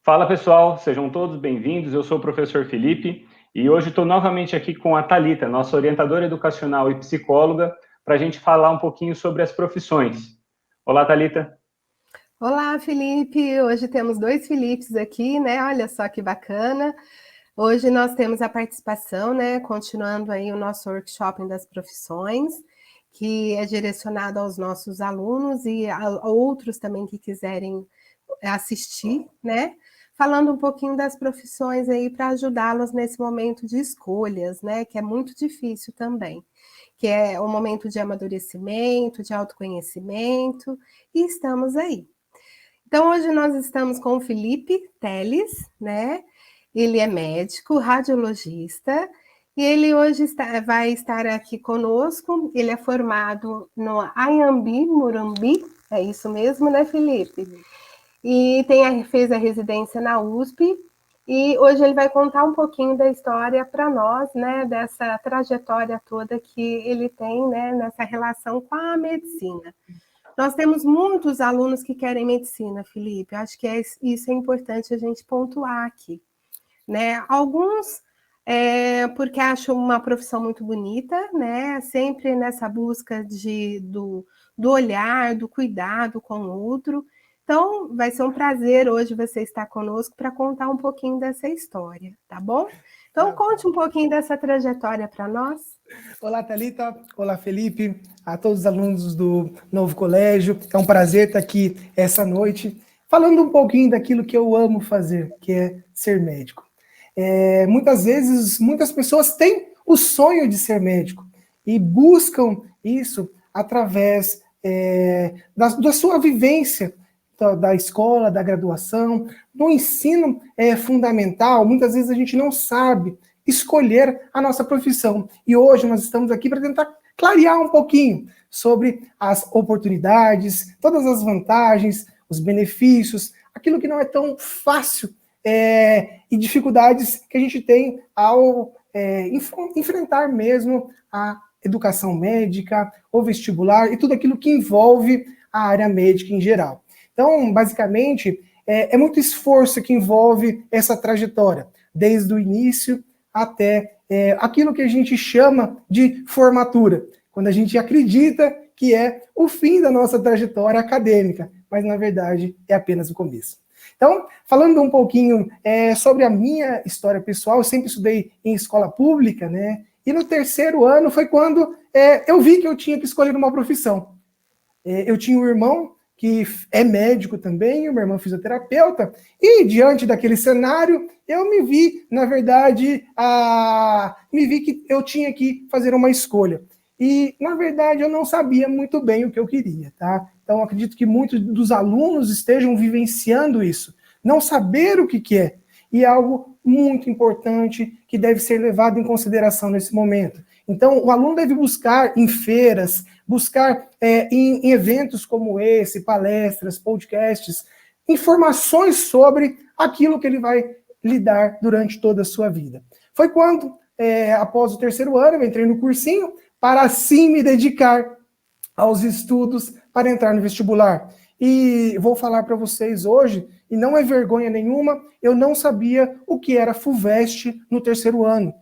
Fala pessoal, sejam todos bem-vindos. Eu sou o professor Felipe e hoje estou novamente aqui com a Thalita, nossa orientadora educacional e psicóloga, para a gente falar um pouquinho sobre as profissões. Olá, Thalita. Olá, Felipe. Hoje temos dois Filipes aqui, né? Olha só que bacana. Hoje nós temos a participação, né? Continuando aí o nosso workshop das profissões, que é direcionado aos nossos alunos e a outros também que quiserem assistir, né? Falando um pouquinho das profissões aí para ajudá-los nesse momento de escolhas, né? Que é muito difícil também, que é um momento de amadurecimento, de autoconhecimento, e estamos aí. Então, hoje nós estamos com o Felipe Teles, né? Ele é médico, radiologista, e ele hoje vai estar aqui conosco. Ele é formado no Anhembi, Morumbi, é isso mesmo, né, Felipe? E fez a residência na USP, e hoje ele vai contar um pouquinho da história para nós, né, dessa trajetória toda que ele tem, né, nessa relação com a medicina. Nós temos muitos alunos que querem medicina, Felipe. Acho que isso é importante a gente pontuar aqui, né? Alguns porque acham uma profissão muito bonita, né? Sempre nessa busca do olhar, do cuidado com o outro. Então, vai ser um prazer hoje você estar conosco para contar um pouquinho dessa história, tá bom? Então, conte um pouquinho dessa trajetória para nós. Olá, Thalita. Olá, Felipe. A todos os alunos do Novo Colégio. É um prazer estar aqui essa noite, falando um pouquinho daquilo que eu amo fazer, que é ser médico. Muitas vezes, muitas pessoas têm o sonho de ser médico e buscam isso através da sua vivência, da escola, da graduação, do ensino fundamental. Muitas vezes a gente não sabe escolher a nossa profissão. E hoje nós estamos aqui para tentar clarear um pouquinho sobre as oportunidades, todas as vantagens, os benefícios, aquilo que não é tão fácil e dificuldades que a gente tem ao enfrentar mesmo a educação médica, o vestibular e tudo aquilo que envolve a área médica em geral. Então, basicamente, é muito esforço que envolve essa trajetória, desde o início até aquilo que a gente chama de formatura, quando a gente acredita que é o fim da nossa trajetória acadêmica, mas na verdade é apenas o começo. Então, falando um pouquinho sobre a minha história pessoal, eu sempre estudei em escola pública, né? E no terceiro ano foi quando eu vi que eu tinha que escolher uma profissão. Eu tinha um irmão que é médico também, o meu irmão é fisioterapeuta, e diante daquele cenário, eu me vi, na verdade, me vi que eu tinha que fazer uma escolha. E, na verdade, eu não sabia muito bem o que eu queria, tá? Então, acredito que muitos dos alunos estejam vivenciando isso, não saber o que é, e é algo muito importante que deve ser levado em consideração nesse momento. Então, o aluno deve buscar em feiras, buscar em eventos como esse, palestras, podcasts, informações sobre aquilo que ele vai lidar durante toda a sua vida. Foi quando, após o terceiro ano, eu entrei no cursinho para assim me dedicar aos estudos para entrar no vestibular. E vou falar para vocês hoje, e não é vergonha nenhuma, eu não sabia o que era FUVEST no terceiro ano.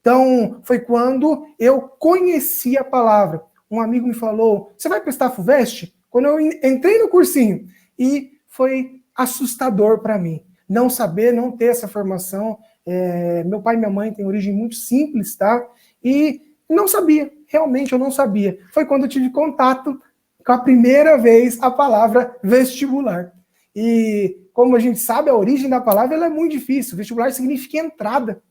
Então, foi quando eu conheci a palavra. Um amigo me falou, você vai prestar FUVEST? Quando eu entrei no cursinho. E foi assustador para mim. Não saber, não ter essa formação. Meu pai e minha mãe têm origem muito simples, tá? E não sabia, realmente eu não sabia. Foi quando eu tive contato com a primeira vez a palavra vestibular. E como a gente sabe, a origem da palavra ela é muito difícil. Vestibular significa entrada.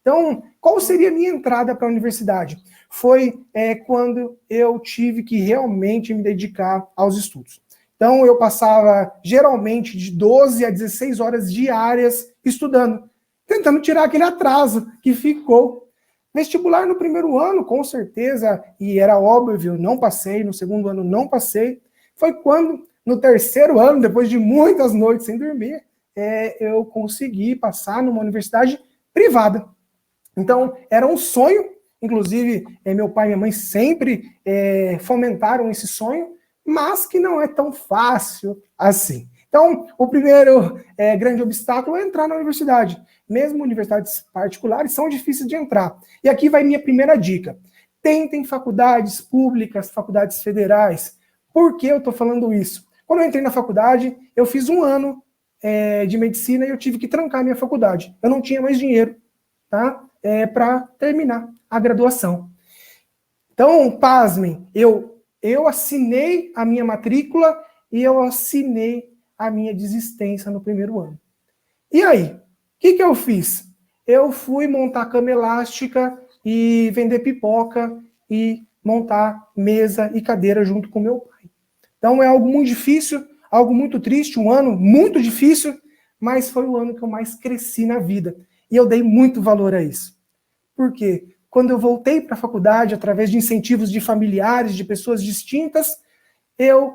Então, qual seria a minha entrada para a universidade? Foi quando eu tive que realmente me dedicar aos estudos. Então, eu passava geralmente de 12 a 16 horas diárias estudando, tentando tirar aquele atraso que ficou. Vestibular no primeiro ano, com certeza, e era óbvio, não passei, no segundo ano não passei. Foi quando, no terceiro ano, depois de muitas noites sem dormir, eu consegui passar numa universidade privada. Então, era um sonho, inclusive, meu pai e minha mãe sempre fomentaram esse sonho, mas que não é tão fácil assim. Então, o primeiro grande obstáculo é entrar na universidade. Mesmo universidades particulares são difíceis de entrar. E aqui vai minha primeira dica. Tentem faculdades públicas, faculdades federais. Por que eu estou falando isso? Quando eu entrei na faculdade, eu fiz 1 ano de medicina e eu tive que trancar minha faculdade. Eu não tinha mais dinheiro, tá? Para terminar a graduação. Então, pasmem, eu assinei a minha matrícula e eu assinei a minha desistência no primeiro ano. E aí? O que eu fiz? Eu fui montar cama elástica e vender pipoca e montar mesa e cadeira junto com meu pai. Então é algo muito difícil, algo muito triste, um ano muito difícil, mas foi o ano que eu mais cresci na vida. E eu dei muito valor a isso. Por quê? Quando eu voltei para a faculdade, através de incentivos de familiares, de pessoas distintas, eu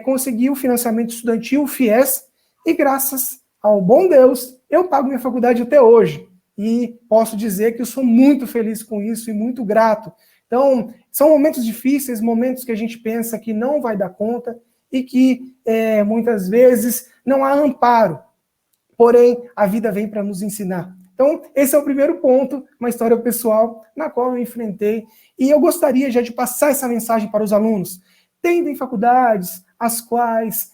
consegui o financiamento estudantil, o FIES, e graças ao bom Deus, eu pago minha faculdade até hoje. E posso dizer que eu sou muito feliz com isso e muito grato. Então, são momentos difíceis, momentos que a gente pensa que não vai dar conta e que muitas vezes não há amparo. Porém, a vida vem para nos ensinar. Então, esse é o primeiro ponto, uma história pessoal na qual eu enfrentei. E eu gostaria já de passar essa mensagem para os alunos. Tentem faculdades as quais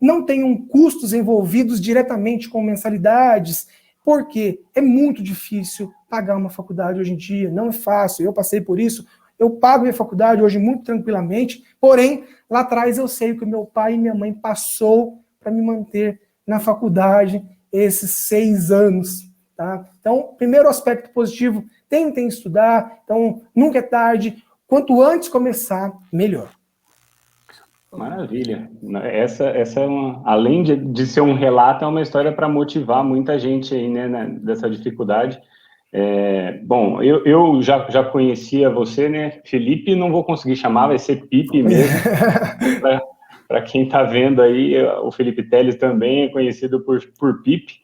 não tenham custos envolvidos diretamente com mensalidades, porque é muito difícil pagar uma faculdade hoje em dia, não é fácil, eu passei por isso, eu pago minha faculdade hoje muito tranquilamente, porém, lá atrás eu sei o que meu pai e minha mãe passou para me manter na faculdade esses 6 anos, tá? Então, primeiro aspecto positivo, tentem estudar, então, nunca é tarde, quanto antes começar, melhor. Maravilha. Essa é além de ser um relato, é uma história para motivar muita gente aí, né, dessa dificuldade. Bom, eu já conhecia você, né, Felipe, não vou conseguir chamar, vai ser Pipe mesmo. Para quem está vendo aí, o Felipe Teles também é conhecido por Pipe.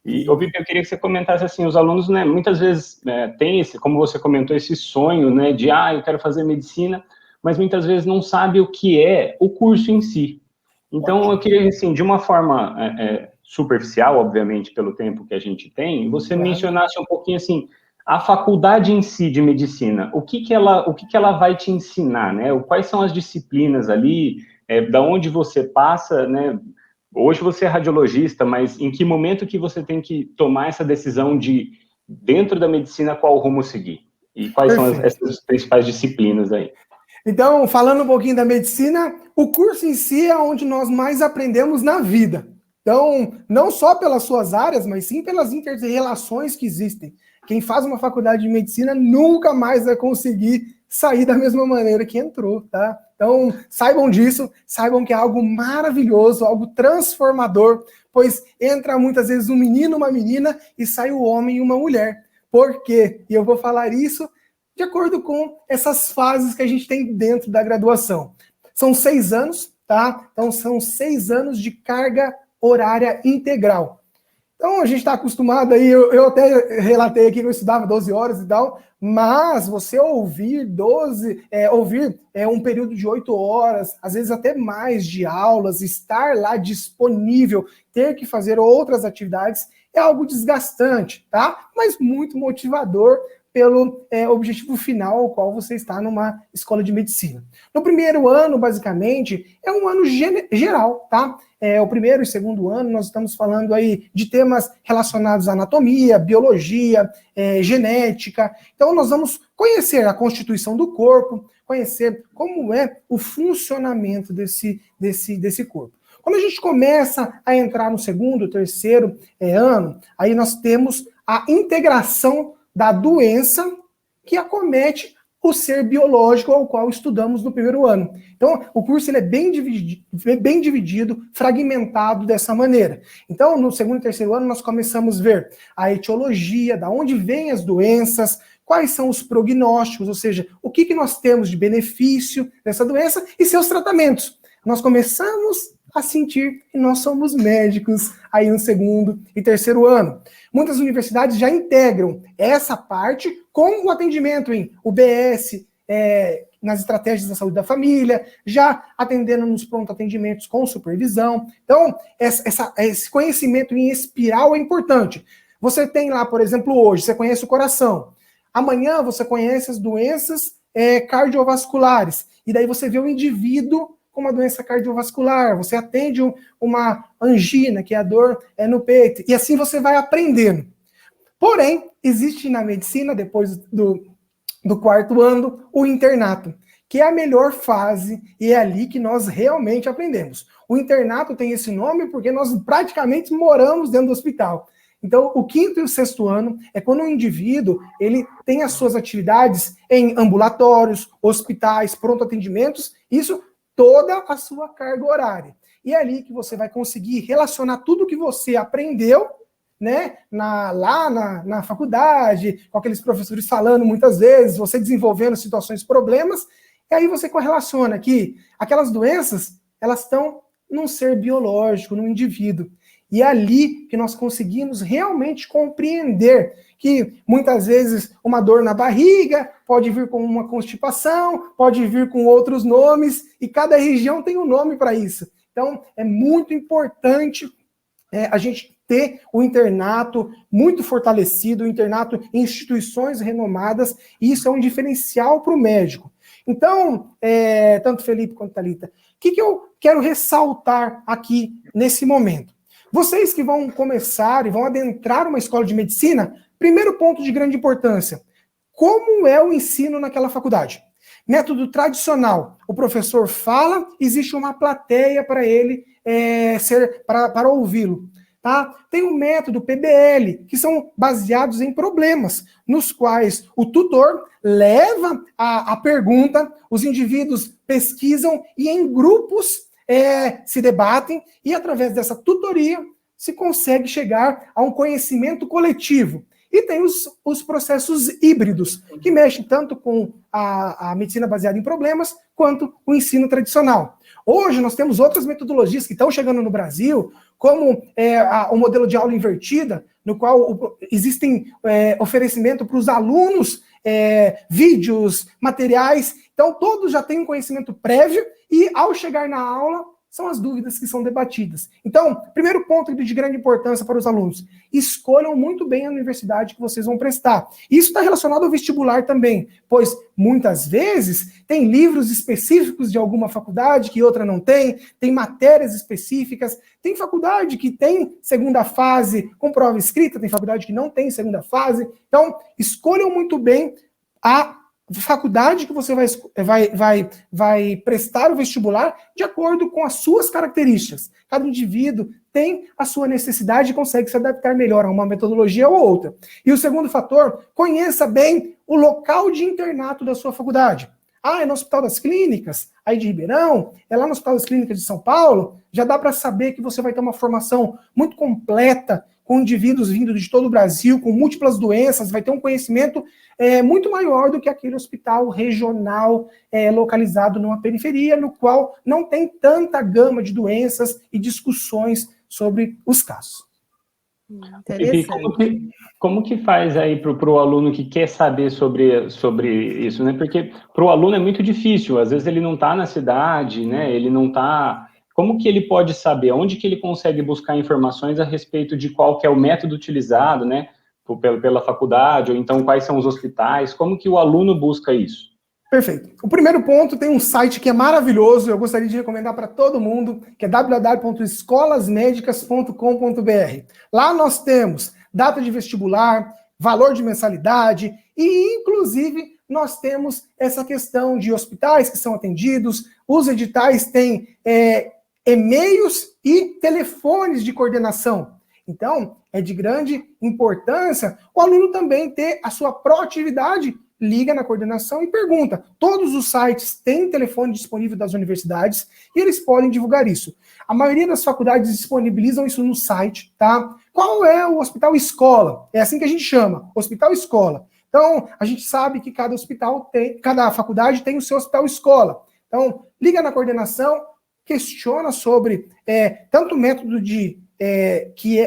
E, Pipe, eu queria que você comentasse assim, os alunos, né, muitas vezes têm como você comentou, esse sonho, né, de, eu quero fazer medicina, mas muitas vezes não sabe o que é o curso em si. Então, eu queria, assim, de uma forma superficial, obviamente, pelo tempo que a gente tem, você mencionasse um pouquinho, assim, a faculdade em si de medicina, o que ela vai te ensinar, né? Quais são as disciplinas ali, da onde você passa, né? Hoje você é radiologista, mas em que momento que você tem que tomar essa decisão de, dentro da medicina, qual rumo seguir? E quais são essas principais disciplinas aí? Então, falando um pouquinho da medicina, o curso em si é onde nós mais aprendemos na vida. Então, não só pelas suas áreas, mas sim pelas inter-relações que existem. Quem faz uma faculdade de medicina nunca mais vai conseguir sair da mesma maneira que entrou, tá? Então, saibam disso, saibam que é algo maravilhoso, algo transformador, pois entra muitas vezes um menino, uma menina, e sai o homem e uma mulher. Por quê? E eu vou falar isso de acordo com essas fases que a gente tem dentro da graduação. São 6 anos, tá? Então, são 6 anos de carga horária integral. Então, a gente está acostumado aí, eu até relatei aqui que eu estudava 12 horas e tal, mas você ouvir um período de 8 horas, às vezes até mais de aulas, estar lá disponível, ter que fazer outras atividades, é algo desgastante, tá? Mas muito motivador pelo objetivo final ao qual você está numa escola de medicina. No primeiro ano, basicamente, é um ano geral, tá? O primeiro e segundo ano, nós estamos falando aí de temas relacionados à anatomia, biologia, genética. Então, nós vamos conhecer a constituição do corpo, conhecer como é o funcionamento desse corpo. Quando a gente começa a entrar no segundo, terceiro ano, aí nós temos a integração da doença que acomete o ser biológico ao qual estudamos no primeiro ano. Então, o curso ele é bem dividido, fragmentado dessa maneira. Então, no segundo e terceiro ano, nós começamos a ver a etiologia, da onde vêm as doenças, quais são os prognósticos, ou seja, o que nós temos de benefício dessa doença e seus tratamentos. Nós começamos a sentir que nós somos médicos aí no segundo e terceiro ano. Muitas universidades já integram essa parte com o atendimento em UBS, nas estratégias da saúde da família, já atendendo nos pronto atendimentos com supervisão. Então, esse conhecimento em espiral é importante. Você tem lá, por exemplo, hoje, você conhece o coração. Amanhã você conhece as doenças cardiovasculares. E daí você vê o indivíduo com uma doença cardiovascular. Você atende uma angina, que é a dor no peito. E assim você vai aprendendo. Porém, existe na medicina, depois do 4º ano, o internato, que é a melhor fase e é ali que nós realmente aprendemos. O internato tem esse nome porque nós praticamente moramos dentro do hospital. Então, o 5º e o 6º ano é quando o indivíduo ele tem as suas atividades em ambulatórios, hospitais, pronto atendimentos, isso toda a sua carga horária. E é ali que você vai conseguir relacionar tudo que você aprendeu, né, lá na faculdade, com aqueles professores falando muitas vezes, você desenvolvendo situações, problemas, e aí você correlaciona que aquelas doenças, elas estão num ser biológico, num indivíduo. E é ali que nós conseguimos realmente compreender que muitas vezes uma dor na barriga pode vir com uma constipação, pode vir com outros nomes, e cada região tem um nome para isso. Então, é muito importante a gente ter o internato muito fortalecido, o internato em instituições renomadas, e isso é um diferencial para o médico. Então, tanto Felipe quanto Thalita, o que eu quero ressaltar aqui nesse momento? Vocês que vão começar e vão adentrar uma escola de medicina, primeiro ponto de grande importância, como é o ensino naquela faculdade? Método tradicional, o professor fala, existe uma plateia para ele para ouvi-lo. Tá? Tem o método PBL, que são baseados em problemas, nos quais o tutor leva a pergunta, os indivíduos pesquisam e em grupos se debatem, e através dessa tutoria se consegue chegar a um conhecimento coletivo. E tem os processos híbridos, que mexem tanto com a medicina baseada em problemas, quanto o ensino tradicional. Hoje nós temos outras metodologias que estão chegando no Brasil, como o modelo de aula invertida, no qual existem oferecimento para os alunos, vídeos, materiais. Então todos já têm um conhecimento prévio e ao chegar na aula, são as dúvidas que são debatidas. Então, primeiro ponto de grande importância para os alunos, escolham muito bem a universidade que vocês vão prestar. Isso está relacionado ao vestibular também, pois muitas vezes tem livros específicos de alguma faculdade que outra não tem matérias específicas, tem faculdade que tem segunda fase com prova escrita, tem faculdade que não tem segunda fase. Então, escolham muito bem a faculdade que você vai prestar o vestibular de acordo com as suas características. Cada indivíduo tem a sua necessidade e consegue se adaptar melhor a uma metodologia ou outra. E o segundo fator, conheça bem o local de internato da sua faculdade. É no Hospital das Clínicas, aí de Ribeirão, é lá no Hospital das Clínicas de São Paulo, já dá para saber que você vai ter uma formação muito completa, com indivíduos vindo de todo o Brasil, com múltiplas doenças, vai ter um conhecimento muito maior do que aquele hospital regional localizado numa periferia, no qual não tem tanta gama de doenças e discussões sobre os casos. E como que faz aí para o aluno que quer saber sobre isso, né? Porque para o aluno é muito difícil, às vezes ele não está na cidade, né? Ele não está... Como que ele pode saber? Onde que ele consegue buscar informações a respeito de qual que é o método utilizado, né? Pela faculdade, ou então quais são os hospitais? Como que o aluno busca isso? Perfeito. O primeiro ponto, tem um site que é maravilhoso, eu gostaria de recomendar para todo mundo, que é www.escolasmedicas.com.br. Lá nós temos data de vestibular, valor de mensalidade e, inclusive, nós temos essa questão de hospitais que são atendidos, os editais têm e-mails e telefones de coordenação. Então, é de grande importância o aluno também ter a sua proatividade, liga na coordenação e pergunta. Todos os sites têm telefone disponível das universidades e eles podem divulgar isso. A maioria das faculdades disponibilizam isso no site, tá? Qual é o hospital escola? É assim que a gente chama, hospital escola. Então, a gente sabe que cada faculdade tem o seu hospital escola. Então, liga na coordenação, questiona sobre tanto o método de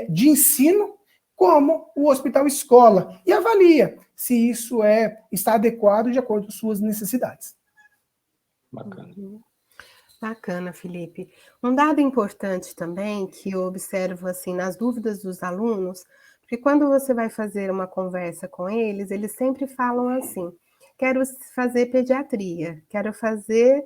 ensino, como o hospital escola, e avalia se isso está adequado de acordo com suas necessidades. Bacana. Bacana, Felipe. Um dado importante também que eu observo assim nas dúvidas dos alunos, porque quando você vai fazer uma conversa com eles, eles sempre falam assim: quero fazer pediatria, quero fazer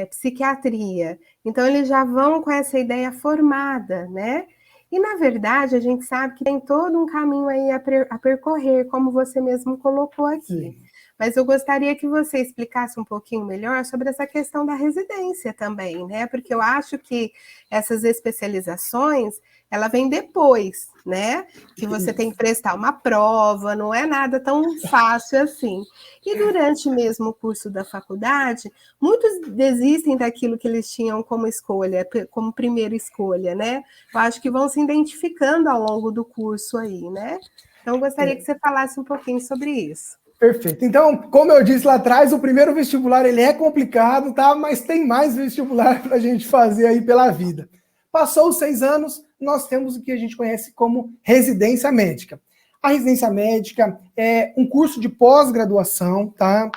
psiquiatria. Então eles já vão com essa ideia formada, né? E na verdade a gente sabe que tem todo um caminho aí a percorrer, como você mesmo colocou aqui. Sim. Mas eu gostaria que você explicasse um pouquinho melhor sobre essa questão da residência também, né? Porque eu acho que essas especializações, ela vem depois, né? Que você tem que prestar uma prova, não é nada tão fácil assim. E durante mesmo o curso da faculdade, muitos desistem daquilo que eles tinham como escolha, como primeira escolha, né? Eu acho que vão se identificando ao longo do curso aí, né? Então, eu gostaria que você falasse um pouquinho sobre isso. Perfeito. Então, como eu disse lá atrás, o primeiro vestibular ele é complicado, tá? Mas tem mais vestibular para a gente fazer aí pela vida. Passou os 6 anos, nós temos o que a gente conhece como residência médica. A residência médica é um curso de pós-graduação, tá?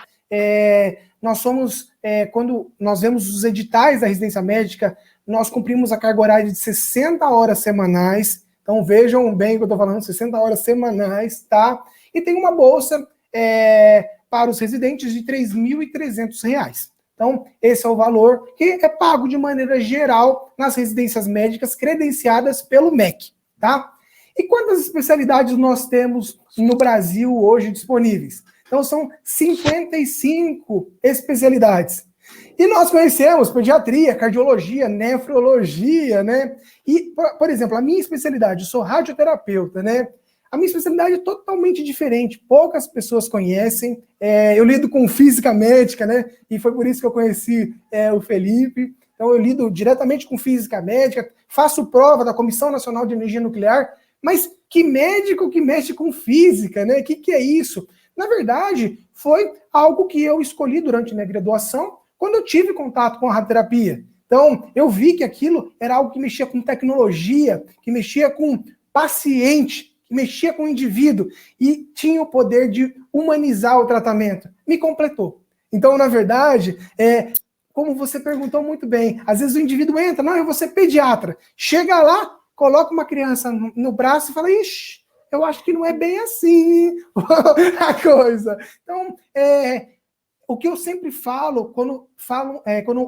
Quando nós vemos os editais da residência médica, nós cumprimos a carga horária de 60 horas semanais. Então, vejam bem o que eu estou falando, 60 horas semanais, tá? E tem uma bolsa para os residentes de R$ 3.300. Então, esse é o valor que é pago de maneira geral nas residências médicas credenciadas pelo MEC, tá? E quantas especialidades nós temos no Brasil hoje disponíveis? Então, são 55 especialidades. E nós conhecemos pediatria, cardiologia, nefrologia, né? E, por exemplo, a minha especialidade, eu sou radioterapeuta, né? A minha especialidade é totalmente diferente, poucas pessoas conhecem. Eu lido com física médica, né? E foi por isso que eu conheci o Felipe. Então, eu lido diretamente com física médica, faço prova da Comissão Nacional de Energia Nuclear, mas que médico que mexe com física, né? O que é isso? Na verdade, foi algo que eu escolhi durante minha graduação, quando eu tive contato com a radioterapia. Então, eu vi que aquilo era algo que mexia com tecnologia, que mexia com paciente, mexia com o indivíduo e tinha o poder de humanizar o tratamento. Me completou. Então, na verdade, como você perguntou muito bem, às vezes o indivíduo entra, não, eu vou ser pediatra. Chega lá, coloca uma criança no braço e fala, ixi, eu acho que não é bem assim a coisa. Então, o que eu sempre falo, quando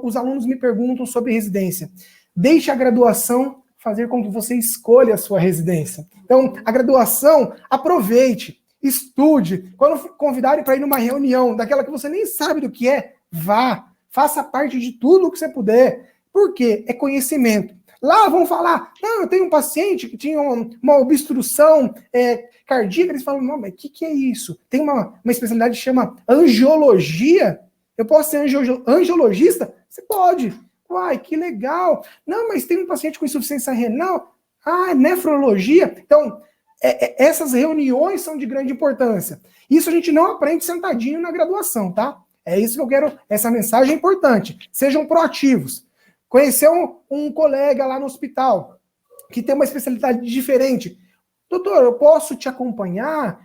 os alunos me perguntam sobre residência, deixe a graduação fazer com que você escolha a sua residência. Então, a graduação, aproveite, estude. Quando convidarem para ir numa reunião, daquela que você nem sabe do que é, vá. Faça parte de tudo o que você puder. Por quê? É conhecimento. Lá vão falar, não, eu tenho um paciente que tinha uma obstrução cardíaca. Eles falam, não, mas o que é isso? Tem uma especialidade que chama angiologia. Eu posso ser angiologista? Você pode. Uai, que legal. Não, mas tem um paciente com insuficiência renal. Ah, nefrologia. Então, essas reuniões são de grande importância. Isso a gente não aprende sentadinho na graduação, tá? É isso que eu quero, essa mensagem é importante. Sejam proativos. Conhecer um colega lá no hospital que tem uma especialidade diferente. Doutor, eu posso te acompanhar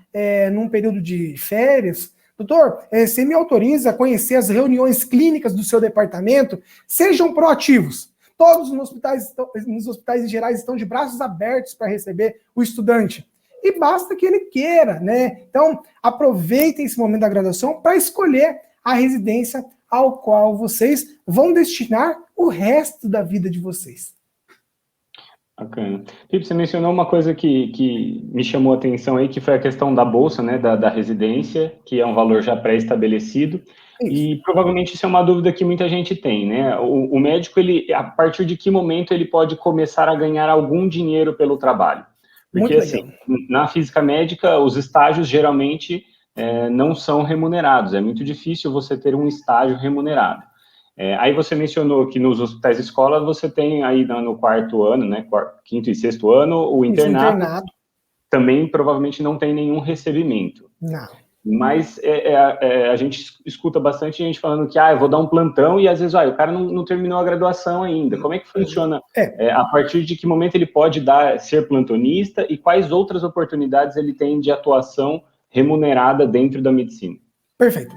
num período de férias? Doutor, você me autoriza a conhecer as reuniões clínicas do seu departamento? Sejam proativos. Todos nos hospitais gerais estão de braços abertos para receber o estudante. E basta que ele queira, né? Então, aproveitem esse momento da graduação para escolher a residência ao qual vocês vão destinar o resto da vida de vocês. Bacana. Felipe, você mencionou uma coisa que me chamou a atenção aí, que foi a questão da bolsa, né, da residência, que é um valor já pré-estabelecido, e provavelmente isso é uma dúvida que muita gente tem, né? O médico, ele, a partir de que momento ele pode começar a ganhar algum dinheiro pelo trabalho? Porque, assim, na física médica, os estágios geralmente não são remunerados, é muito difícil você ter um estágio remunerado. Aí você mencionou que nos hospitais de escola você tem aí no 4º ano, né, 5º e 6º ano, o internato também provavelmente não tem nenhum recebimento. Não. Mas a gente escuta bastante gente falando que eu vou dar um plantão e às vezes o cara não terminou a graduação ainda. Como é que funciona? A partir de que momento ele pode ser plantonista e quais outras oportunidades ele tem de atuação remunerada dentro da medicina? Perfeito.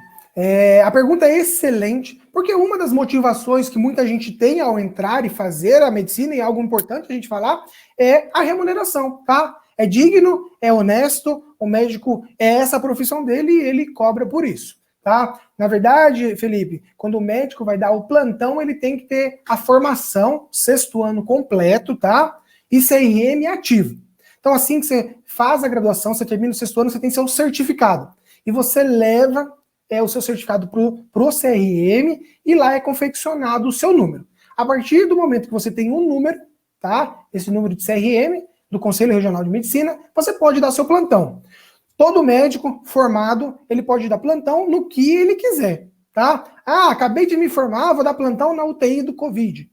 A pergunta é excelente, Porque uma das motivações que muita gente tem ao entrar e fazer a medicina, e é algo importante a gente falar, é a remuneração, tá? É digno, é honesto, o médico é essa a profissão dele e ele cobra por isso, tá? Na verdade, Felipe, quando o médico vai dar o plantão, ele tem que ter a formação, 6º ano completo, tá? E CRM ativo. Então, assim que você faz a graduação, você termina o 6º ano, você tem seu certificado. E você leva o seu certificado pro CRM e lá é confeccionado o seu número. A partir do momento que você tem um número, tá? Esse número de CRM, do Conselho Regional de Medicina, você pode dar seu plantão. Todo médico formado, ele pode dar plantão no que ele quiser, tá? Ah, acabei de me formar, vou dar plantão na UTI do Covid.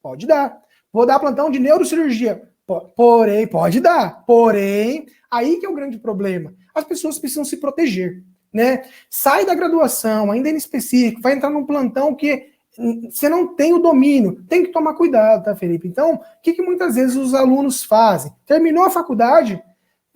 Pode dar. Vou dar plantão de neurocirurgia. Porém, pode dar. Porém, aí que é o grande problema. As pessoas precisam se proteger, né? Sai da graduação, ainda em específico, vai entrar num plantão que você não tem o domínio. Tem que tomar cuidado, tá, Felipe? Então, o que muitas vezes os alunos fazem? Terminou a faculdade,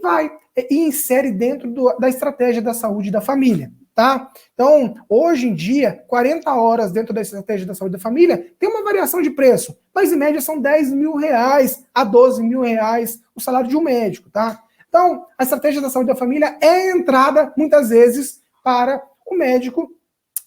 vai e insere dentro da estratégia da saúde da família, tá? Então, hoje em dia, 40 horas dentro da estratégia da saúde da família tem uma variação de preço, mas em média são 10 mil reais a 12 mil reais o salário de um médico, tá? Então, a estratégia da saúde da família é entrada, muitas vezes, para o médico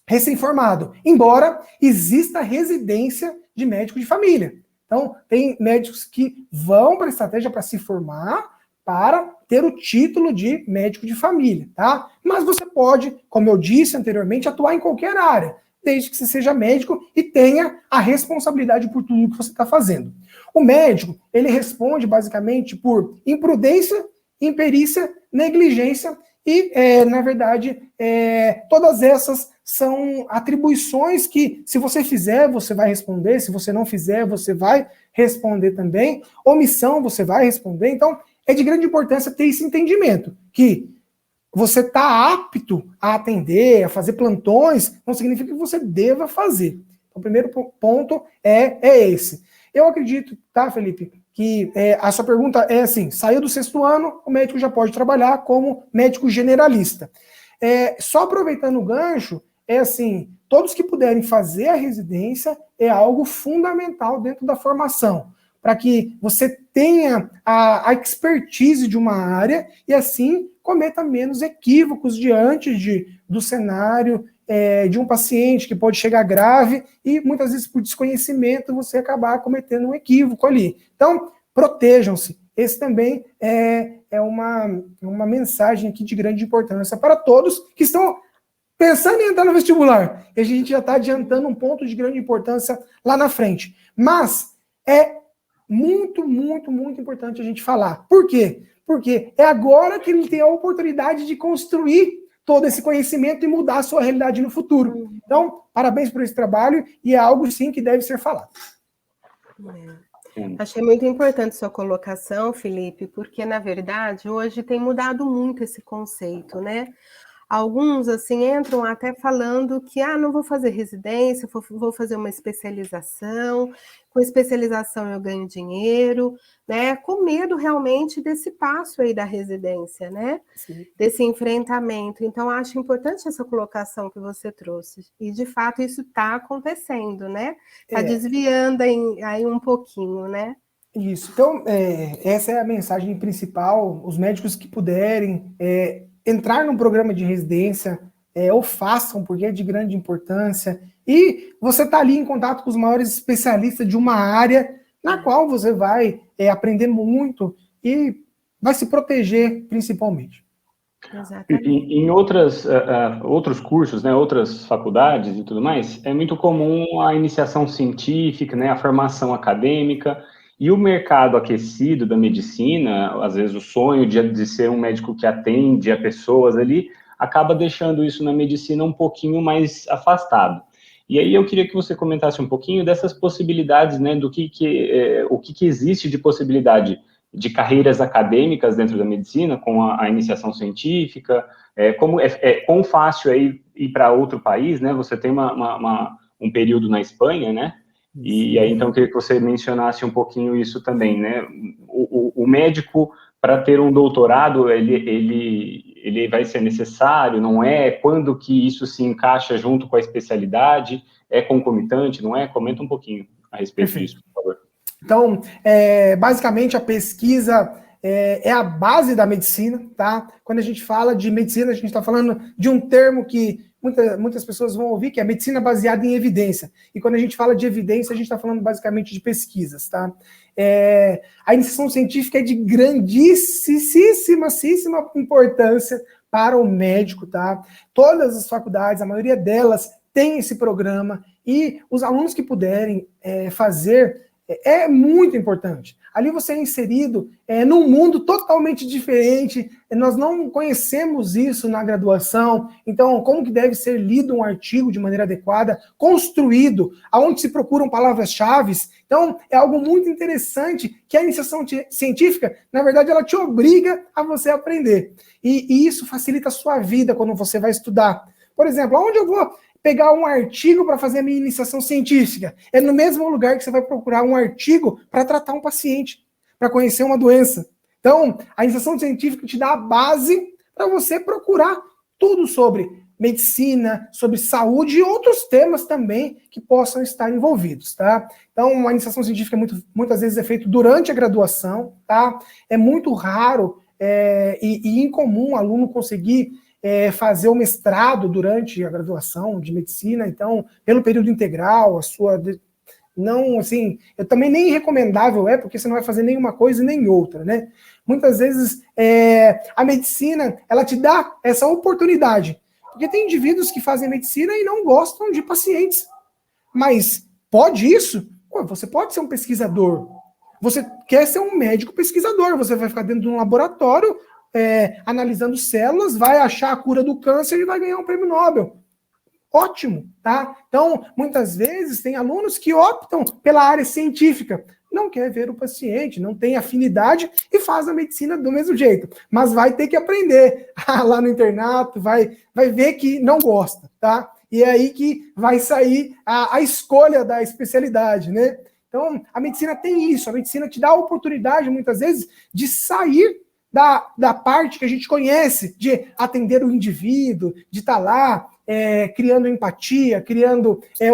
recém-formado, embora exista residência de médico de família. Então, tem médicos que vão para a estratégia para se formar, para ter o título de médico de família, tá? Mas você pode, como eu disse anteriormente, atuar em qualquer área, desde que você seja médico e tenha a responsabilidade por tudo que você está fazendo. O médico, ele responde basicamente por imprudência, imperícia, negligência e, na verdade, todas essas são atribuições que, se você fizer, você vai responder, se você não fizer, você vai responder também. Omissão, você vai responder. Então, é de grande importância ter esse entendimento, que você está apto a atender, a fazer plantões, não significa que você deva fazer. Então, o primeiro ponto é esse. Eu acredito, tá, Felipe, que a sua pergunta é assim, saiu do 6º ano, o médico já pode trabalhar como médico generalista. Só aproveitando o gancho, assim, todos que puderem fazer a residência é algo fundamental dentro da formação, para que você tenha a expertise de uma área e assim cometa menos equívocos diante do cenário de um paciente que pode chegar grave e muitas vezes por desconhecimento você acabar cometendo um equívoco ali. Então, protejam-se. Esse também é uma mensagem aqui de grande importância para todos que estão pensando em entrar no vestibular. E a gente já está adiantando um ponto de grande importância lá na frente. Mas é muito, muito, muito importante a gente falar. Por quê? Porque é agora que ele tem a oportunidade de construir todo esse conhecimento e mudar a sua realidade no futuro. Então, parabéns por esse trabalho e é algo, sim, que deve ser falado. Achei muito importante sua colocação, Felipe, porque, na verdade, hoje tem mudado muito esse conceito, né? Alguns, assim, entram até falando que, não vou fazer residência, vou fazer uma especialização, com especialização eu ganho dinheiro, né? Com medo realmente desse passo aí da residência, né? Sim. Desse enfrentamento. Então, acho importante essa colocação que você trouxe. E, de fato, isso está acontecendo, né? Está desviando aí um pouquinho, né? Isso. Então, essa é a mensagem principal. Os médicos que puderem entrar num programa de residência, ou façam, porque é de grande importância, e você está ali em contato com os maiores especialistas de uma área na qual você vai aprender muito e vai se proteger principalmente. Exatamente. Em outros cursos, né, outras faculdades e tudo mais, é muito comum a iniciação científica, né, a formação acadêmica, e o mercado aquecido da medicina, às vezes o sonho de ser um médico que atende a pessoas ali, acaba deixando isso na medicina um pouquinho mais afastado. E aí eu queria que você comentasse um pouquinho dessas possibilidades, né, do o que existe de possibilidade de carreiras acadêmicas dentro da medicina, com a iniciação científica, quão fácil é ir para outro país, né? Você tem um período na Espanha, né? E aí, então, eu queria que você mencionasse um pouquinho isso também, né? O médico, para ter um doutorado, ele vai ser necessário, não é? Quando que isso se encaixa junto com a especialidade? É concomitante, não é? Comenta um pouquinho a respeito disso, por favor. Então, basicamente, a pesquisa é a base da medicina, tá? Quando a gente fala de medicina, a gente está falando de um termo que muitas pessoas vão ouvir, que é medicina baseada em evidência. E quando a gente fala de evidência, a gente está falando basicamente de pesquisas, tá? A iniciação científica é de grandíssima importância para o médico, tá? Todas as faculdades, a maioria delas, tem esse programa, e os alunos que puderem fazer é muito importante. Ali você é inserido num mundo totalmente diferente, nós não conhecemos isso na graduação, então como que deve ser lido um artigo de maneira adequada, construído, aonde se procuram palavras-chave. Então é algo muito interessante que a iniciação científica, na verdade, ela te obriga a você aprender. E isso facilita a sua vida quando você vai estudar. Por exemplo, aonde eu vou pegar um artigo para fazer a minha iniciação científica? É no mesmo lugar que você vai procurar um artigo para tratar um paciente, para conhecer uma doença. Então, a iniciação científica te dá a base para você procurar tudo sobre medicina, sobre saúde e outros temas também que possam estar envolvidos, tá? Então, a iniciação científica muitas vezes é feita durante a graduação, tá? É muito raro e incomum o aluno conseguir fazer o mestrado durante a graduação de medicina, então, pelo período integral, não, assim, eu também nem recomendável porque você não vai fazer nenhuma coisa e nem outra, né? Muitas vezes, a medicina, ela te dá essa oportunidade, porque tem indivíduos que fazem medicina e não gostam de pacientes, mas pode isso? Você pode ser um pesquisador, você quer ser um médico pesquisador, você vai ficar dentro de um laboratório analisando células, vai achar a cura do câncer e vai ganhar um prêmio Nobel. Ótimo, tá? Então, muitas vezes, tem alunos que optam pela área científica, não quer ver o paciente, não tem afinidade e faz a medicina do mesmo jeito, mas vai ter que aprender lá no internato, vai ver que não gosta, tá? E é aí que vai sair a escolha da especialidade, né? Então, a medicina tem isso, a medicina te dá a oportunidade, muitas vezes, de sair da parte que a gente conhece, de atender o indivíduo, de estar lá criando empatia,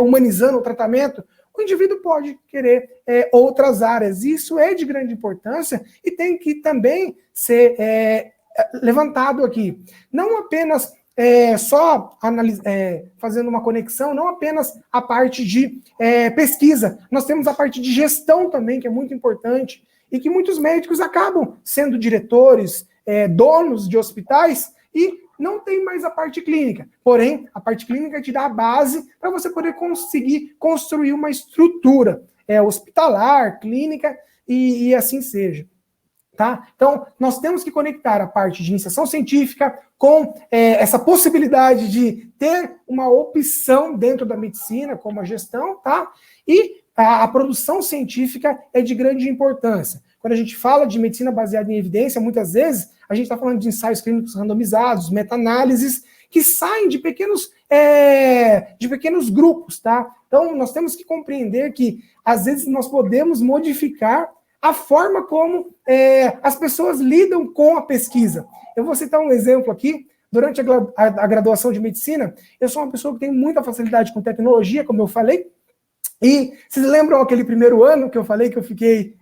humanizando o tratamento. O indivíduo pode querer outras áreas. Isso é de grande importância e tem que também ser levantado aqui. Não apenas fazendo uma conexão, não apenas a parte de pesquisa. Nós temos a parte de gestão também, que é muito importante, e que muitos médicos acabam sendo diretores, donos de hospitais, e não tem mais a parte clínica. Porém, a parte clínica te dá a base para você poder conseguir construir uma estrutura hospitalar, clínica, e assim seja. Tá? Então, nós temos que conectar a parte de iniciação científica com essa possibilidade de ter uma opção dentro da medicina, como a gestão, tá? E a produção científica é de grande importância. Quando a gente fala de medicina baseada em evidência, muitas vezes a gente está falando de ensaios clínicos randomizados, meta-análises, que saem de pequenos grupos, tá? Então, nós temos que compreender que, às vezes, nós podemos modificar a forma como as pessoas lidam com a pesquisa. Eu vou citar um exemplo aqui. Durante a graduação de medicina, eu sou uma pessoa que tem muita facilidade com tecnologia, como eu falei, e vocês lembram aquele primeiro ano que eu falei que eu fiquei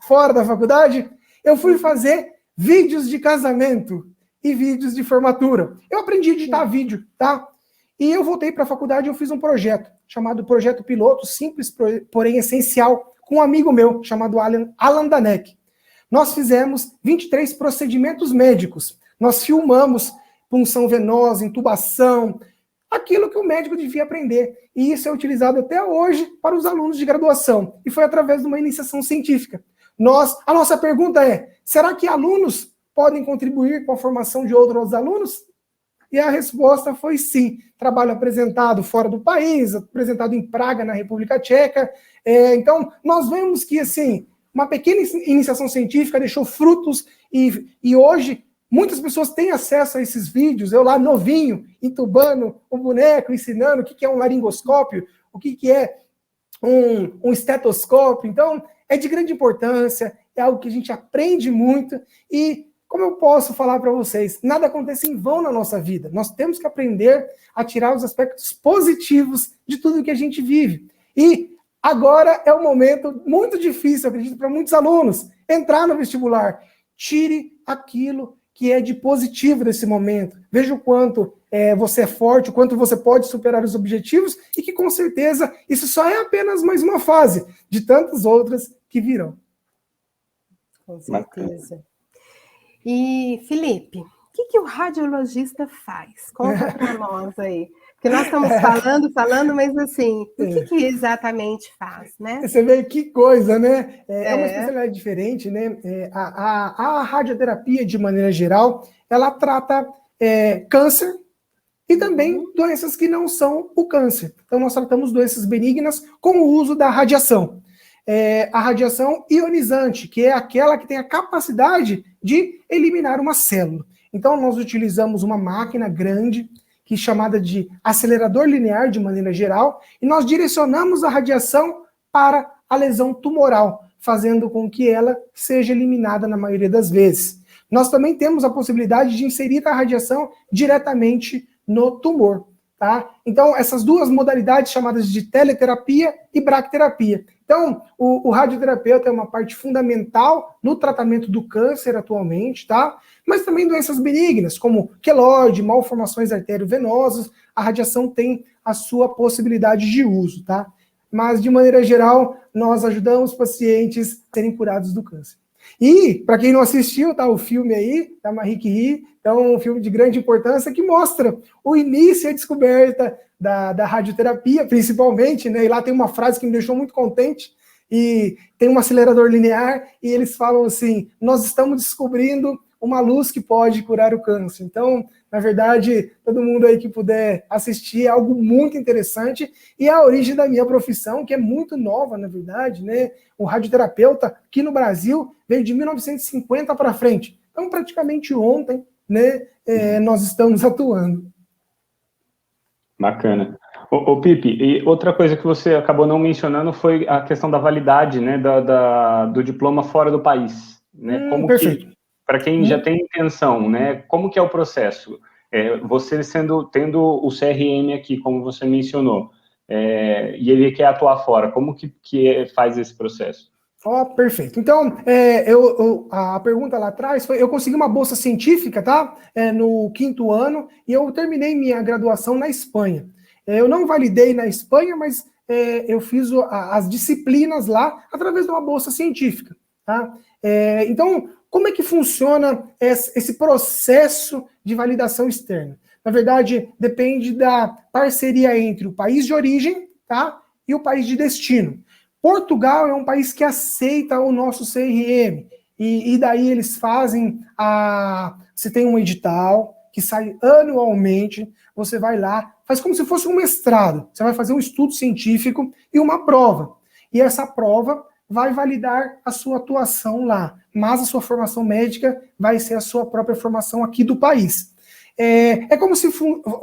fora da faculdade? Eu fui fazer vídeos de casamento e vídeos de formatura. Eu aprendi a editar vídeo, tá? E eu voltei para a faculdade e eu fiz um projeto, chamado Projeto Piloto, simples, porém essencial, com um amigo meu, chamado Alan Danek. Nós fizemos 23 procedimentos médicos. Nós filmamos punção venosa, intubação, aquilo que o médico devia aprender. E isso é utilizado até hoje para os alunos de graduação. E foi através de uma iniciação científica. A nossa pergunta é, será que alunos podem contribuir com a formação de outros alunos? E a resposta foi sim. Trabalho apresentado fora do país, apresentado em Praga, na República Tcheca. Então, nós vemos que, assim, uma pequena iniciação científica deixou frutos e hoje muitas pessoas têm acesso a esses vídeos. Eu lá, novinho, entubando o boneco, ensinando o que é um laringoscópio, o que é um estetoscópio. Então, é de grande importância, é algo que a gente aprende muito e como eu posso falar para vocês? Nada acontece em vão na nossa vida. Nós temos que aprender a tirar os aspectos positivos de tudo que a gente vive. E agora é um momento muito difícil, eu acredito, para muitos alunos, entrar no vestibular. Tire aquilo que é de positivo nesse momento. Veja o quanto você é forte, o quanto você pode superar os objetivos e que, com certeza, isso só é apenas mais uma fase de tantas outras que virão. Com certeza. E, Felipe, o que o radiologista faz? Conta para nós aí. Porque nós estamos falando, mas assim, o que exatamente faz, né? Você vê que coisa, né? É uma especialidade diferente, né? A radioterapia, de maneira geral, ela trata câncer e também doenças que não são o câncer. Então, nós tratamos doenças benignas com o uso da radiação. A radiação ionizante, que é aquela que tem a capacidade de eliminar uma célula. Então, nós utilizamos uma máquina grande, que é chamada de acelerador linear, de maneira geral, e nós direcionamos a radiação para a lesão tumoral, fazendo com que ela seja eliminada na maioria das vezes. Nós também temos a possibilidade de inserir a radiação diretamente no tumor. Tá? Então, essas duas modalidades chamadas de teleterapia e bracterapia. Então, o radioterapeuta é uma parte fundamental no tratamento do câncer atualmente, tá? Mas também doenças benignas, como queloide, malformações arteriovenosas, a radiação tem a sua possibilidade de uso, tá? Mas, de maneira geral, nós ajudamos pacientes a serem curados do câncer. E, para quem não assistiu, tá o filme aí, da Marie Curie, é um filme de grande importância que mostra o início e a descoberta da radioterapia, principalmente, né? E lá tem uma frase que me deixou muito contente, e tem um acelerador linear, e eles falam assim, nós estamos descobrindo uma luz que pode curar o câncer. Então, na verdade, todo mundo aí que puder assistir, é algo muito interessante, e é a origem da minha profissão, que é muito nova, na verdade, né? O radioterapeuta, aqui no Brasil, veio de 1950 para frente. Então, praticamente ontem, né, nós estamos atuando. Bacana. Ô Pipe, e outra coisa que você acabou não mencionando foi a questão da validade, né, do diploma fora do país. Né? Como perfeito. Para quem já tem intenção, né, como que é o processo? Você tendo o CRM aqui, como você mencionou, e ele quer atuar fora, como que faz esse processo? Perfeito. Então, a pergunta lá atrás foi, eu consegui uma bolsa científica, tá? No 5º ano, e eu terminei minha graduação na Espanha. Eu não validei na Espanha, mas eu fiz as disciplinas lá através de uma bolsa científica, tá? Então, como é que funciona esse processo de validação externa? Na verdade, depende da parceria entre o país de origem, tá? E o país de destino. Portugal é um país que aceita o nosso CRM, e daí eles fazem você tem um edital que sai anualmente, você vai lá, faz como se fosse um mestrado, você vai fazer um estudo científico e uma prova, e essa prova vai validar a sua atuação lá, mas a sua formação médica vai ser a sua própria formação aqui do país. É como se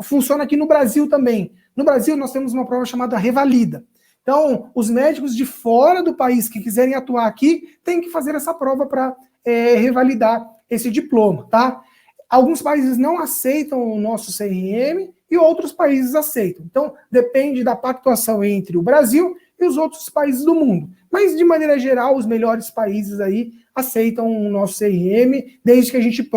funciona aqui no Brasil também. No Brasil nós temos uma prova chamada Revalida. Então, os médicos de fora do país que quiserem atuar aqui, têm que fazer essa prova para revalidar esse diploma, tá? Alguns países não aceitam o nosso CRM e outros países aceitam. Então, depende da pactuação entre o Brasil e os outros países do mundo. Mas, de maneira geral, os melhores países aí aceitam o nosso CRM, desde que a gente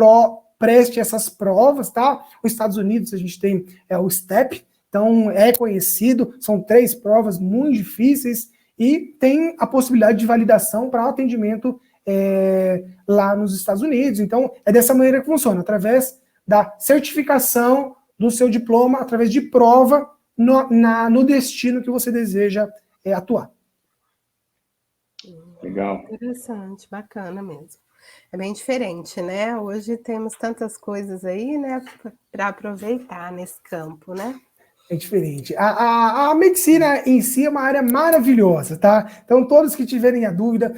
preste essas provas, tá? Os Estados Unidos, a gente tem o STEP, então, é conhecido, são 3 provas muito difíceis e tem a possibilidade de validação para atendimento lá nos Estados Unidos. Então, é dessa maneira que funciona, através da certificação do seu diploma, através de prova no destino que você deseja atuar. Legal. Interessante, bacana mesmo. É bem diferente, né? Hoje temos tantas coisas aí, né, para aproveitar nesse campo, né? É diferente. A medicina em si é uma área maravilhosa, tá? Então, todos que tiverem a dúvida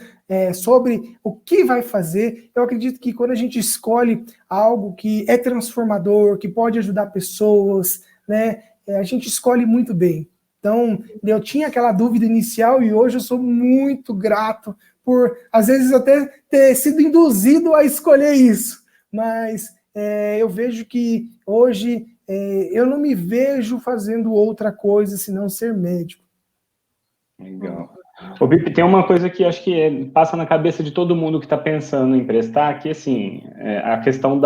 sobre o que vai fazer, eu acredito que quando a gente escolhe algo que é transformador, que pode ajudar pessoas, né, a gente escolhe muito bem. Então, eu tinha aquela dúvida inicial e hoje eu sou muito grato por, às vezes, até ter sido induzido a escolher isso. mas eu vejo que hoje eu não me vejo fazendo outra coisa senão ser médico. Legal. Ô, Bipe, tem uma coisa que acho que passa na cabeça de todo mundo que está pensando em prestar, que assim, a questão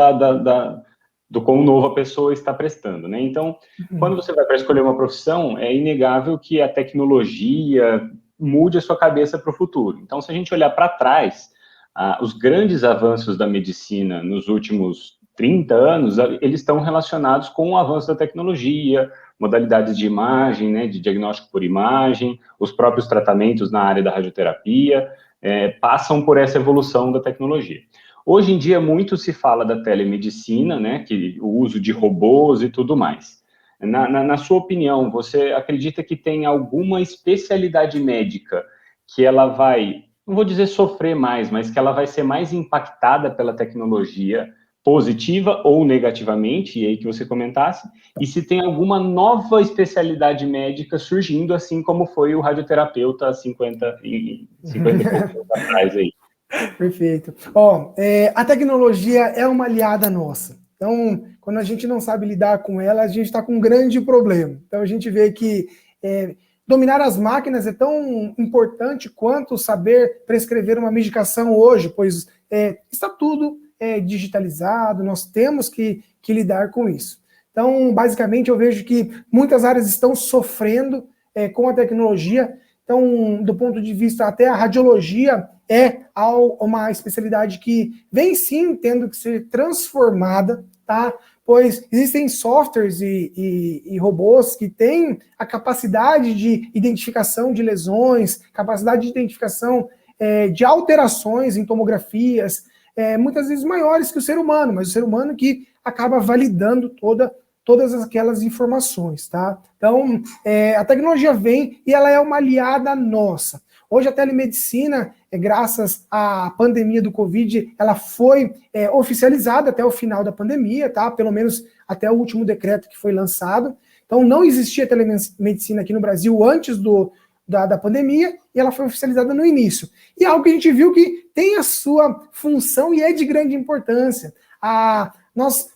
do quão novo a pessoa está prestando, né? Então, quando você vai para escolher uma profissão, é inegável que a tecnologia mude a sua cabeça para o futuro. Então, se a gente olhar para trás, os grandes avanços da medicina nos últimos 30 anos, eles estão relacionados com o avanço da tecnologia, modalidades de imagem, né, de diagnóstico por imagem, os próprios tratamentos na área da radioterapia, passam por essa evolução da tecnologia. Hoje em dia, muito se fala da telemedicina, né, que o uso de robôs e tudo mais. Na sua opinião, você acredita que tem alguma especialidade médica que ela vai, não vou dizer sofrer mais, mas que ela vai ser mais impactada pela tecnologia, positiva ou negativamente, e aí que você comentasse, e se tem alguma nova especialidade médica surgindo, assim como foi o radioterapeuta há 50 e poucos anos atrás aí. Perfeito. A tecnologia é uma aliada nossa. Então, quando a gente não sabe lidar com ela, a gente está com um grande problema. Então, a gente vê que dominar as máquinas é tão importante quanto saber prescrever uma medicação hoje, pois está tudo digitalizado, nós temos que lidar com isso. Então, basicamente, eu vejo que muitas áreas estão sofrendo com a tecnologia. Então, do ponto de vista até a radiologia, uma especialidade que vem sim tendo que ser transformada, tá? Pois existem softwares e robôs que têm a capacidade de identificação de lesões, capacidade de identificação de alterações em tomografias, muitas vezes maiores que o ser humano, mas o ser humano que acaba validando todas aquelas informações, tá? Então, a tecnologia vem e ela é uma aliada nossa. Hoje a telemedicina, graças à pandemia do Covid, ela foi oficializada até o final da pandemia, tá? Pelo menos até o último decreto que foi lançado. Então, não existia telemedicina aqui no Brasil antes da pandemia, e ela foi oficializada no início. E é algo que a gente viu que tem a sua função e é de grande importância. Nós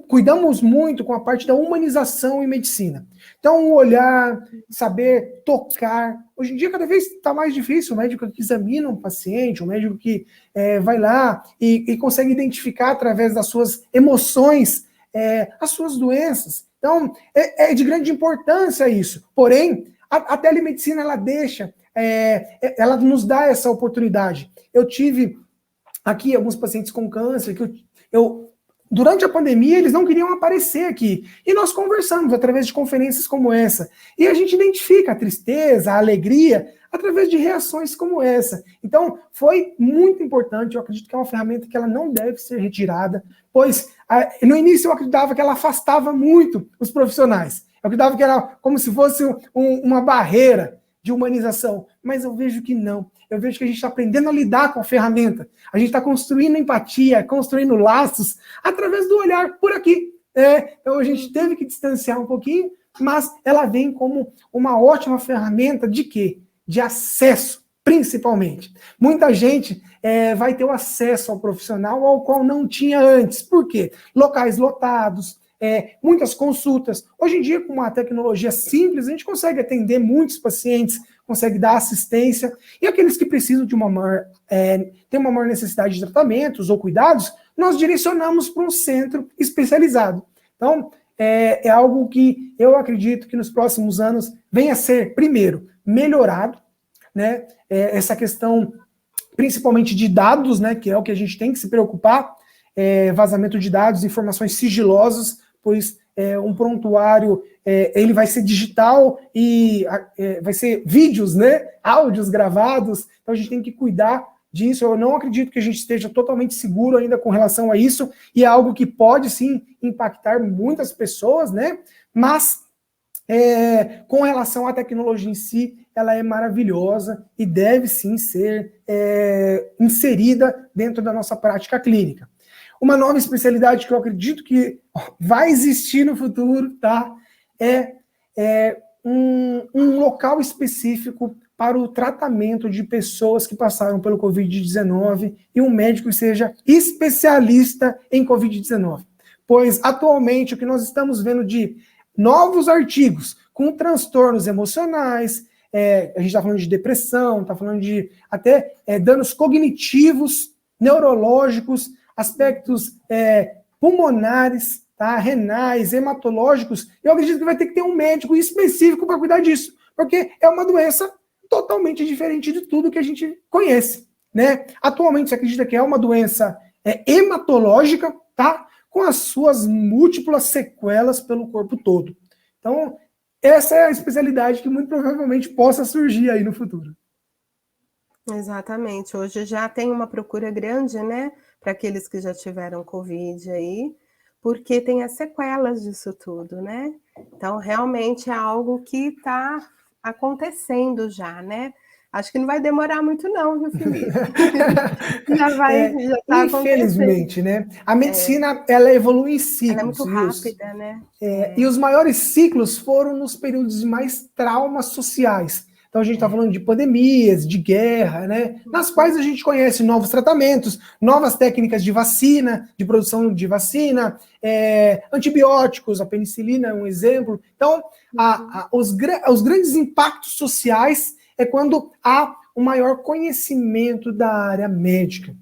cuidamos muito com a parte da humanização em medicina. Então, olhar, saber tocar. Hoje em dia, cada vez está mais difícil. O médico que examina um paciente, o médico que vai lá e consegue identificar através das suas emoções as suas doenças. Então, é de grande importância isso. Porém, a telemedicina, ela nos dá essa oportunidade. Eu tive aqui alguns pacientes com câncer que durante a pandemia, eles não queriam aparecer aqui. E nós conversamos através de conferências como essa. E a gente identifica a tristeza, a alegria, através de reações como essa. Então, foi muito importante. Eu acredito que é uma ferramenta que ela não deve ser retirada, pois no início eu acreditava que ela afastava muito os profissionais. Eu acreditava que era como se fosse uma barreira de humanização. Mas eu vejo que não. Eu vejo que a gente está aprendendo a lidar com a ferramenta. A gente está construindo empatia, construindo laços, através do olhar por aqui. Então a gente teve que distanciar um pouquinho, mas ela vem como uma ótima ferramenta de quê? De acesso, principalmente. Muita gente vai ter o acesso ao profissional ao qual não tinha antes. Por quê? Locais lotados, muitas consultas. Hoje em dia, com uma tecnologia simples, a gente consegue atender muitos pacientes, consegue dar assistência, e aqueles que precisam de tem uma maior necessidade de tratamentos ou cuidados, nós direcionamos para um centro especializado. Então, é algo que eu acredito que nos próximos anos venha a ser, primeiro, melhorado, né? Essa questão, principalmente de dados, né? Que é o que a gente tem que se preocupar, vazamento de dados, informações sigilosas, pois um prontuário, ele vai ser digital e vai ser vídeos, né? Áudios gravados, então a gente tem que cuidar disso. Eu não acredito que a gente esteja totalmente seguro ainda com relação a isso, e é algo que pode, sim, impactar muitas pessoas, né? Mas, com relação à tecnologia em si, ela é maravilhosa e deve, sim, ser inserida dentro da nossa prática clínica. Uma nova especialidade que eu acredito que vai existir no futuro, tá? Um local específico para o tratamento de pessoas que passaram pelo Covid-19 e um médico que seja especialista em Covid-19. Pois, atualmente, o que nós estamos vendo de novos artigos com transtornos emocionais, a gente está falando de depressão, está falando de até danos cognitivos, neurológicos, aspectos pulmonares, tá? Renais, hematológicos. Eu acredito que vai ter que ter um médico específico para cuidar disso, porque é uma doença totalmente diferente de tudo que a gente conhece, né? Atualmente se acredita que é uma doença hematológica, tá? Com as suas múltiplas sequelas pelo corpo todo. Então, essa é a especialidade que muito provavelmente possa surgir aí no futuro. Exatamente. Hoje já tem uma procura grande, né, para aqueles que já tiveram Covid aí, porque tem as sequelas disso tudo, né? Então, realmente é algo que está acontecendo já, né? Acho que não vai demorar muito não, viu, Felipe? Já está acontecendo. Infelizmente, né? A medicina, ela evolui em ciclos. Ela é muito rápida, né? E os maiores ciclos foram nos períodos de mais traumas sociais. Então a gente está falando de pandemias, de guerra, né? Nas quais a gente conhece novos tratamentos, novas técnicas de vacina, de produção de vacina, antibióticos, a penicilina é um exemplo. Então, os grandes impactos sociais é quando há um maior conhecimento da área médica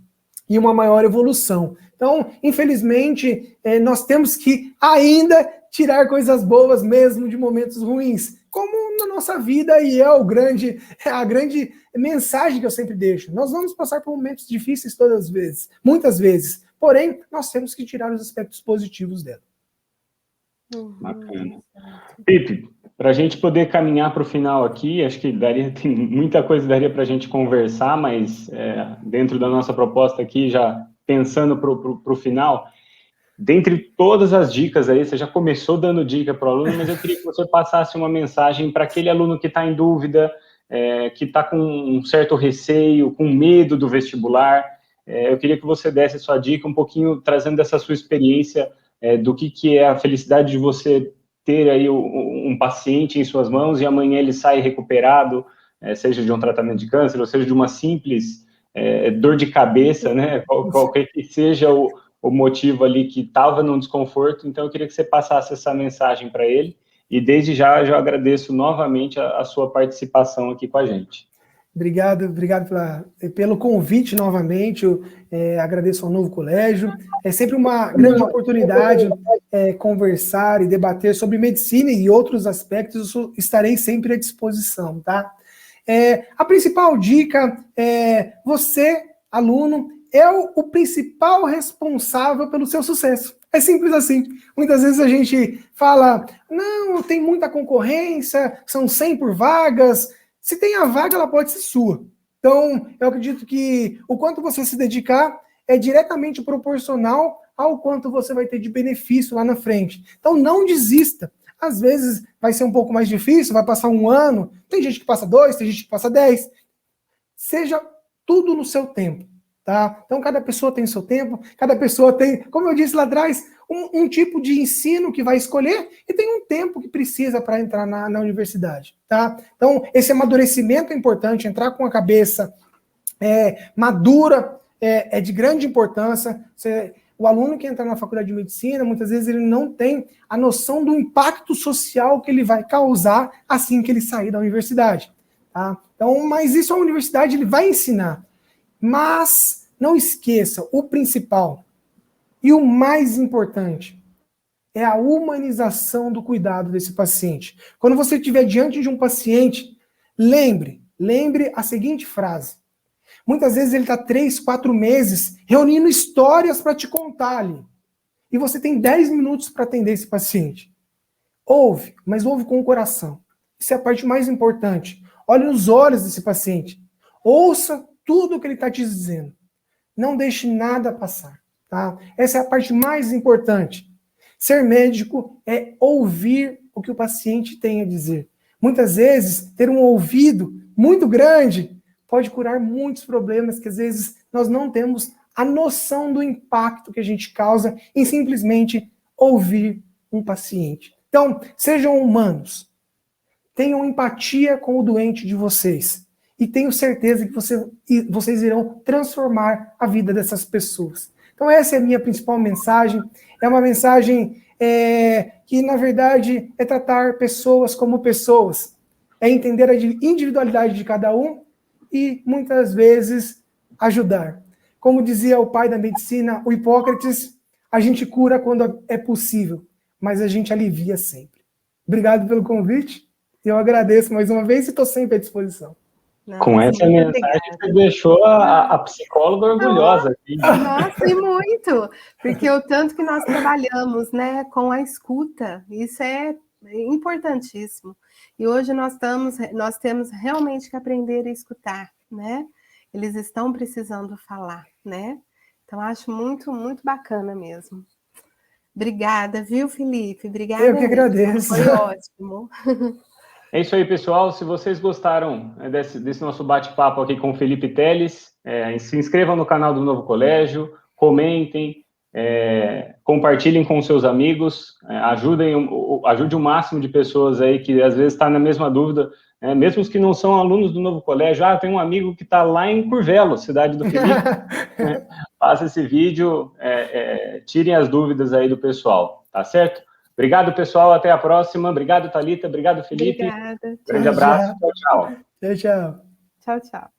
e uma maior evolução. Então, infelizmente, nós temos que ainda tirar coisas boas mesmo de momentos ruins, como na nossa vida, e é a grande mensagem que eu sempre deixo. Nós vamos passar por momentos difíceis todas as vezes, muitas vezes, porém, nós temos que tirar os aspectos positivos dela. Bacana. Felipe, para a gente poder caminhar para o final aqui, acho que tem muita coisa daria para a gente conversar, mas dentro da nossa proposta aqui, já pensando para o final, dentre todas as dicas aí, você já começou dando dica para o aluno, mas eu queria que você passasse uma mensagem para aquele aluno que está em dúvida, que está com um certo receio, com medo do vestibular. Eu queria que você desse sua dica um pouquinho, trazendo dessa sua experiência do que é a felicidade de você ter aí um paciente em suas mãos e amanhã ele sai recuperado, seja de um tratamento de câncer, ou seja de uma simples dor de cabeça, né? Qualquer que seja o motivo ali que estava num desconforto. Então eu queria que você passasse essa mensagem para ele e desde já eu agradeço novamente a sua participação aqui com a gente. Obrigado pelo convite novamente, eu agradeço ao Novo Colégio, é sempre uma grande oportunidade conversar e debater sobre medicina e outros aspectos, eu estarei sempre à disposição, tá? A principal dica é você, aluno, é o principal responsável pelo seu sucesso. É simples assim. Muitas vezes a gente fala, não, tem muita concorrência, são 100 por vagas. Se tem a vaga, ela pode ser sua. Então, eu acredito que o quanto você se dedicar é diretamente proporcional ao quanto você vai ter de benefício lá na frente. Então, não desista. Às vezes vai ser um pouco mais difícil, vai passar um ano, tem gente que passa 2, tem gente que passa 10. Seja tudo no seu tempo, tá? Então, cada pessoa tem o seu tempo, cada pessoa tem, como eu disse lá atrás, um tipo de ensino que vai escolher e tem um tempo que precisa para entrar na universidade, tá? Então, esse amadurecimento é importante, entrar com a cabeça madura é de grande importância. O aluno que entra na faculdade de medicina, muitas vezes ele não tem a noção do impacto social que ele vai causar assim que ele sair da universidade, tá? Então, mas isso a universidade ele vai ensinar. Mas não esqueça, o principal e o mais importante é a humanização do cuidado desse paciente. Quando você estiver diante de um paciente, lembre a seguinte frase. Muitas vezes ele está 3, 4 meses reunindo histórias para te contar ali. E você tem 10 minutos para atender esse paciente. Ouve, mas ouve com o coração. Isso é a parte mais importante. Olhe nos olhos desse paciente. Ouça tudo o que ele está te dizendo. Não deixe nada passar. Tá? Essa é a parte mais importante. Ser médico é ouvir o que o paciente tem a dizer. Muitas vezes, ter um ouvido muito grande pode curar muitos problemas que às vezes nós não temos a noção do impacto que a gente causa em simplesmente ouvir um paciente. Então, sejam humanos. Tenham empatia com o doente de vocês. e tenho certeza que vocês irão transformar a vida dessas pessoas. Então essa é a minha principal mensagem, é uma mensagem que, na verdade, é tratar pessoas como pessoas, é entender a individualidade de cada um e, muitas vezes, ajudar. Como dizia o pai da medicina, o Hipócrates, a gente cura quando é possível, mas a gente alivia sempre. Obrigado pelo convite, eu agradeço mais uma vez e estou sempre à disposição. Nossa, com essa mensagem, você deixou a psicóloga orgulhosa aqui. Nossa, e muito! Porque o tanto que nós trabalhamos, né, com a escuta, isso é importantíssimo. E hoje nós temos realmente que aprender a escutar, né? Eles estão precisando falar, né? Então, acho muito, muito bacana mesmo. Obrigada, viu, Felipe? Obrigada. Eu que agradeço. Foi ótimo. É isso aí, pessoal. Se vocês gostaram desse nosso bate-papo aqui com o Felipe Teles, se inscrevam no canal do Novo Colégio, comentem, compartilhem com seus amigos, ajude o máximo de pessoas aí que às vezes está na mesma dúvida, mesmo os que não são alunos do Novo Colégio. Tem um amigo que está lá em Curvelo, cidade do Felipe. Faça esse vídeo, tirem as dúvidas aí do pessoal, tá certo? Obrigado, pessoal. Até a próxima. Obrigado, Thalita. Obrigado, Felipe. Obrigada. Grande abraço. Tchau, tchau. Tchau, tchau. Tchau, tchau.